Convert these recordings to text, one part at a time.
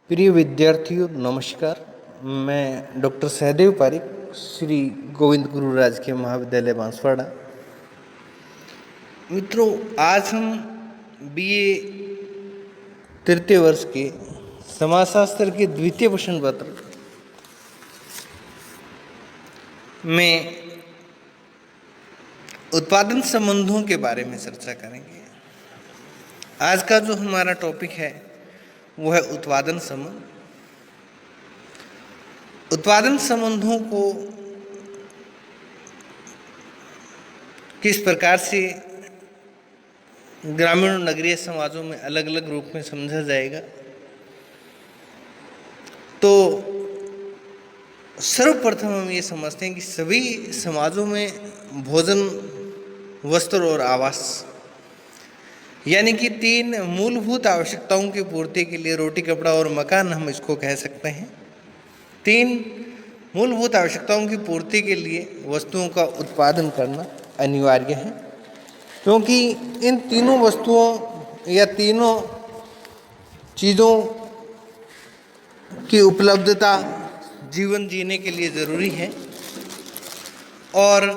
प्रिय विद्यार्थियों नमस्कार। मैं डॉक्टर सहदेव पारिक, श्री गोविंद गुरु राजकीय महाविद्यालय बांसवाड़ा। मित्रों, आज हम बीए तृतीय वर्ष के समाजशास्त्र के द्वितीय प्रश्न पत्र में उत्पादन संबंधों के बारे में चर्चा करेंगे। आज का जो हमारा टॉपिक है वो है उत्पादन संबंध। उत्पादन संबंधों को किस प्रकार से ग्रामीण और नगरीय समाजों में अलग अलग रूप में समझा जाएगा, तो सर्वप्रथम हम ये समझते हैं कि सभी समाजों में भोजन, वस्त्र और आवास यानी कि तीन मूलभूत आवश्यकताओं की पूर्ति के लिए रोटी, कपड़ा और मकान, हम इसको कह सकते हैं। तीन मूलभूत आवश्यकताओं की पूर्ति के लिए वस्तुओं का उत्पादन करना अनिवार्य है, क्योंकि इन तीनों वस्तुओं या तीनों चीज़ों की उपलब्धता जीवन जीने के लिए ज़रूरी है और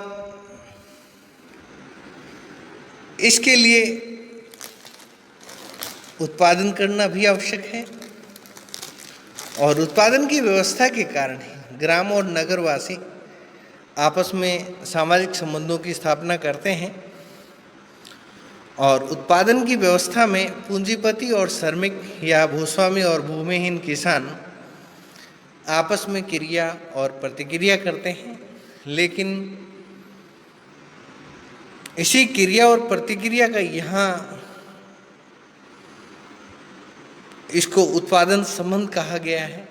इसके लिए उत्पादन करना भी आवश्यक है। और उत्पादन की व्यवस्था के कारण ही ग्राम और नगरवासी आपस में सामाजिक संबंधों की स्थापना करते हैं और उत्पादन की व्यवस्था में पूंजीपति और श्रमिक या भूस्वामी और भूमिहीन किसान आपस में क्रिया और प्रतिक्रिया करते हैं, लेकिन इसी क्रिया और प्रतिक्रिया का यहाँ इसको उत्पादन संबंध कहा गया है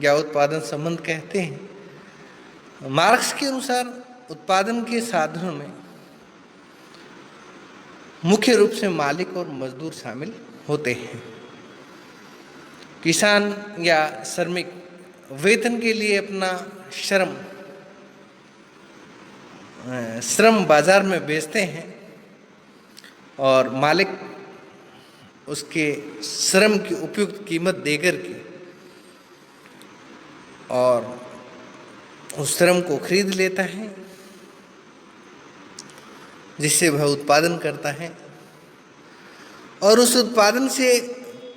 या उत्पादन संबंध कहते हैं। मार्क्स के अनुसार उत्पादन के साधनों में मुख्य रूप से मालिक और मजदूर शामिल होते हैं। किसान या श्रमिक वेतन के लिए अपना श्रम बाजार में बेचते हैं और मालिक उसके श्रम की उपयुक्त कीमत देकर के और उस श्रम को खरीद लेता है, जिससे वह उत्पादन करता है और उस उत्पादन से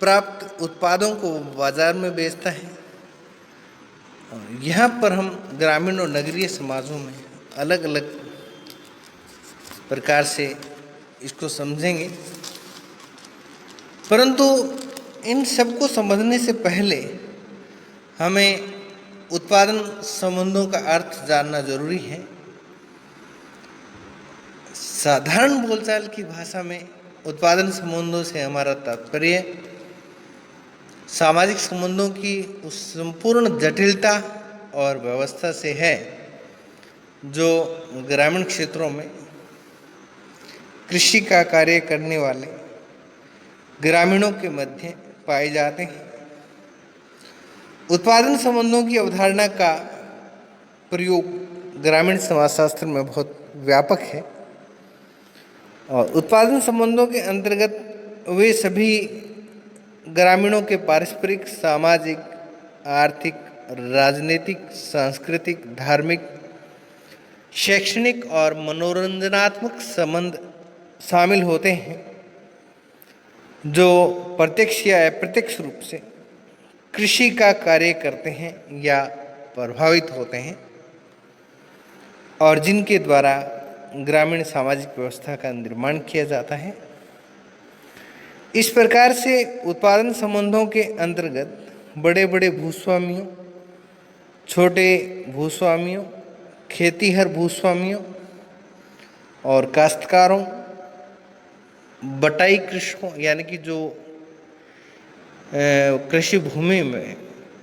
प्राप्त उत्पादों को बाजार में बेचता है। और यहाँ पर हम ग्रामीण और नगरीय समाजों में अलग अलग प्रकार से इसको समझेंगे, परंतु इन सबको समझने से पहले हमें उत्पादन संबंधों का अर्थ जानना जरूरी है। साधारण बोलचाल की भाषा में उत्पादन संबंधों से हमारा तात्पर्य सामाजिक संबंधों की उस संपूर्ण जटिलता और व्यवस्था से है जो ग्रामीण क्षेत्रों में कृषि का कार्य करने वाले ग्रामीणों के मध्य पाए जाते हैं। उत्पादन संबंधों की अवधारणा का प्रयोग ग्रामीण समाजशास्त्र में बहुत व्यापक है और उत्पादन संबंधों के अंतर्गत वे सभी ग्रामीणों के पारस्परिक, सामाजिक, आर्थिक, राजनीतिक, सांस्कृतिक, धार्मिक, शैक्षणिक और मनोरंजनात्मक संबंध शामिल होते हैं, जो प्रत्यक्ष या अप्रत्यक्ष रूप से कृषि का कार्य करते हैं या प्रभावित होते हैं और जिनके द्वारा ग्रामीण सामाजिक व्यवस्था का निर्माण किया जाता है। इस प्रकार से उत्पादन संबंधों के अंतर्गत बड़े बड़े भूस्वामियों, छोटे भूस्वामियों, खेतीहर भूस्वामियों और काश्तकारों, बटाई कृषकों यानी कि जो कृषि भूमि में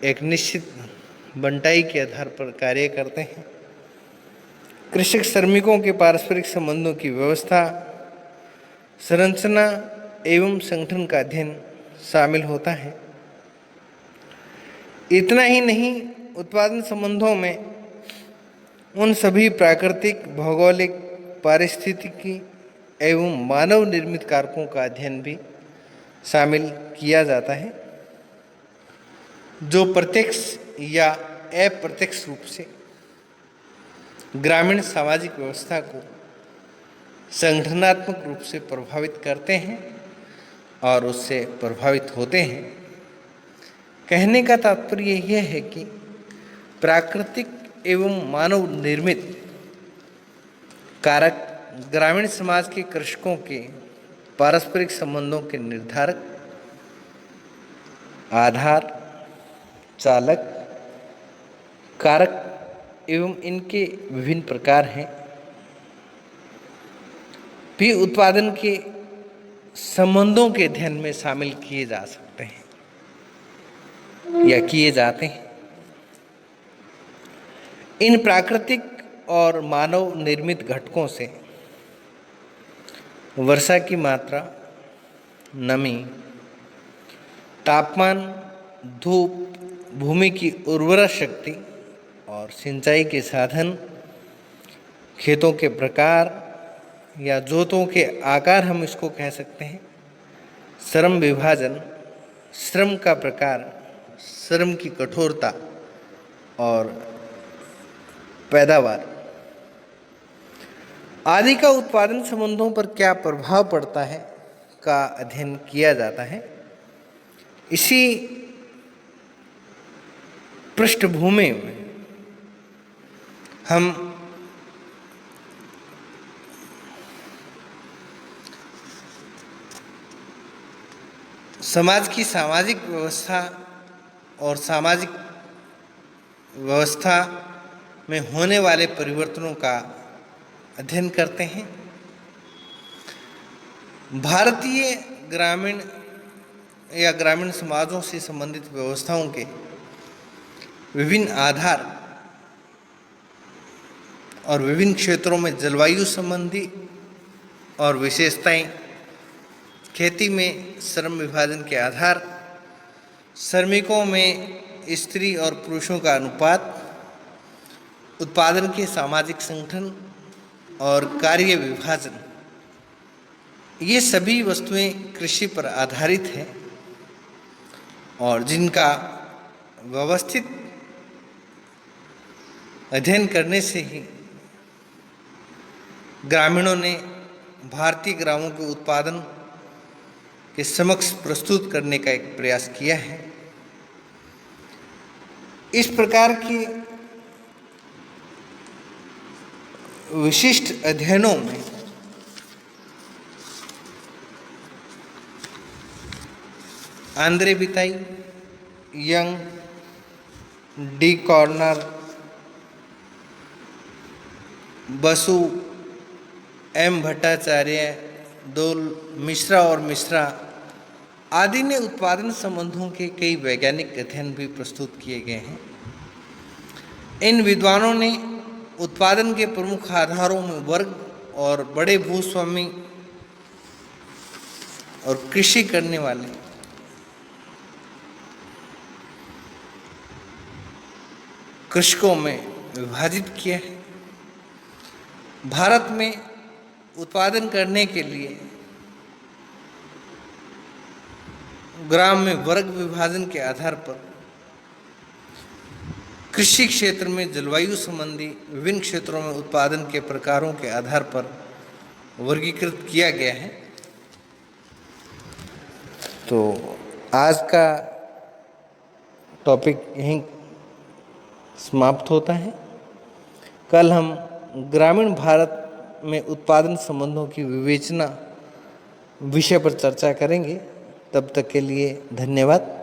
एक निश्चित बंटाई के आधार पर कार्य करते हैं, कृषक श्रमिकों के पारस्परिक संबंधों की व्यवस्था, संरचना एवं संगठन का अध्ययन शामिल होता है। इतना ही नहीं, उत्पादन संबंधों में उन सभी प्राकृतिक, भौगोलिक, पारिस्थितिकी एवं मानव निर्मित कारकों का अध्ययन भी शामिल किया जाता है जो प्रत्यक्ष या अप्रत्यक्ष रूप से ग्रामीण सामाजिक व्यवस्था को संगठनात्मक रूप से प्रभावित करते हैं और उससे प्रभावित होते हैं। कहने का तात्पर्य यह है कि प्राकृतिक एवं मानव निर्मित कारक ग्रामीण समाज के कृषकों के पारस्परिक संबंधों के निर्धारक, आधार, चालक, कारक एवं इनके विभिन्न प्रकार हैं, भी उत्पादन के संबंधों के अध्ययन में शामिल किए जा सकते हैं या किए जाते हैं। इन प्राकृतिक और मानव निर्मित घटकों से वर्षा की मात्रा, नमी, तापमान, धूप, भूमि की उर्वरा शक्ति और सिंचाई के साधन, खेतों के प्रकार या जोतों के आकार हम इसको कह सकते हैं, श्रम विभाजन, श्रम का प्रकार, श्रम की कठोरता और पैदावार आदि का उत्पादन संबंधों पर क्या प्रभाव पड़ता है का अध्ययन किया जाता है। इसी पृष्ठभूमि में हम समाज की सामाजिक व्यवस्था और सामाजिक व्यवस्था में होने वाले परिवर्तनों का अध्ययन करते हैं। भारतीय ग्रामीण या ग्रामीण समाजों से संबंधित व्यवस्थाओं के विभिन्न आधार और विभिन्न क्षेत्रों में जलवायु संबंधी और विशेषताएं, खेती में श्रम विभाजन के आधार, श्रमिकों में स्त्री और पुरुषों का अनुपात, उत्पादन के सामाजिक संगठन और कार्य विभाजन, ये सभी वस्तुएं कृषि पर आधारित हैं और जिनका व्यवस्थित अध्ययन करने से ही ग्रामीणों ने भारतीय ग्रामों के उत्पादन के समक्ष प्रस्तुत करने का एक प्रयास किया है। इस प्रकार के विशिष्ट अध्ययनों में André Béteille, Young, D Corner, Basu, M Bhattacharya, दोल, मिश्रा और मिश्रा आदि ने उत्पादन संबंधों के कई वैज्ञानिक अध्ययन भी प्रस्तुत किए गए हैं। इन विद्वानों ने उत्पादन के प्रमुख आधारों में वर्ग और बड़े भूस्वामी और कृषि करने वाले कृषकों में विभाजित किया है। भारत में उत्पादन करने के लिए ग्राम में वर्ग विभाजन के आधार पर कृषि क्षेत्र में जलवायु संबंधी विभिन्न क्षेत्रों में उत्पादन के प्रकारों के आधार पर वर्गीकृत किया गया है। तो आज का टॉपिक यहीं समाप्त होता है। कल हम ग्रामीण भारत में उत्पादन संबंधों की विवेचना विषय पर चर्चा करेंगे। तब तक के लिए धन्यवाद।